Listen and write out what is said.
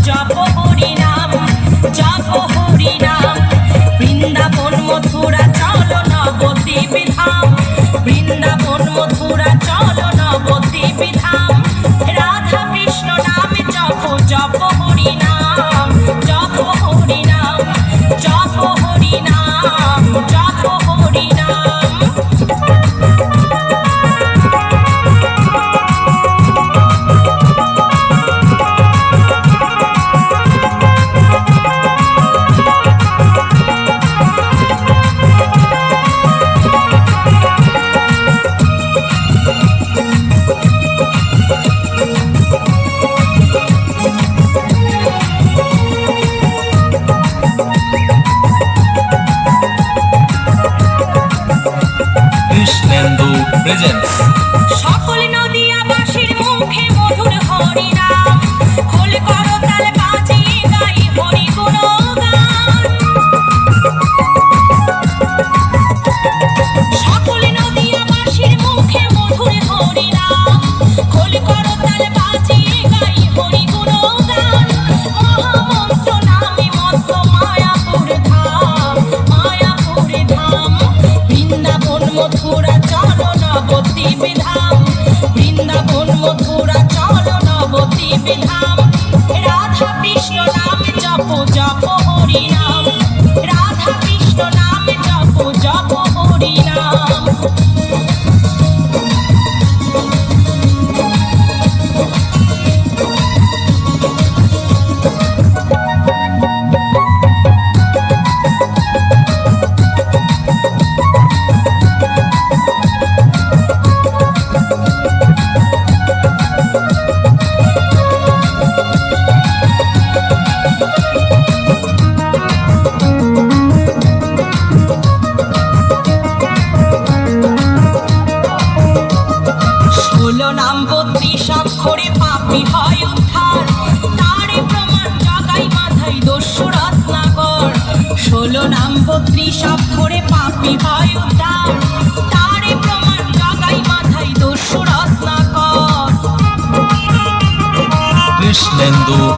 জপ হরি নাম, জপ হরি নাম। বৃন্দাবন মথুরা চলো নবদ্বীপ ধাম, বৃন্দাবন মথুরা চলো নবদ্বীপ ধাম। রাধা কৃষ্ণ নামে জপ, জপ হরি নাম, জপ হরি নাম, জপ হরি নাম, জপ হরি নাম। কৃষ্ণেন্দু প্রেজেন্টস। সকল নদিয়াবাসীর মুখে মধুর হরি নাম, খোল করতাল বাজিয়ে গাই হরি গুণগান। সকল নদিয়াবাসীর মুখে মধুর হরি নাম, খোল করতাল বাজিয়ে গাই হরি গুণগান। মহামন্ত্র নামে মস্ত মায়াপুর ধাম, মায়াপুর ধাম। বৃন্দাবন মথুরা চলো নবদ্বীপ ধাম, বৃন্দাবন মথুরা চলো নবদ্বীপ ধাম। রাধা কৃষ্ণ নামে জপ, জপ হরি নাম, রাধা কৃষ্ণ নামে জপ, জপ হরি নাম। ষোলো নাম 32 অক্ষরে পাপী হয় উদ্ধার, তারে প্রমাণ জগাই মাথায় দস্যু রত্নাকর। 16 নাম 32 অক্ষরে পাপী হয় উদ্ধার, তারে প্রমাণ জগাই মাথায় দস্যু রত্নাকর। কৃষ্ণেন্দু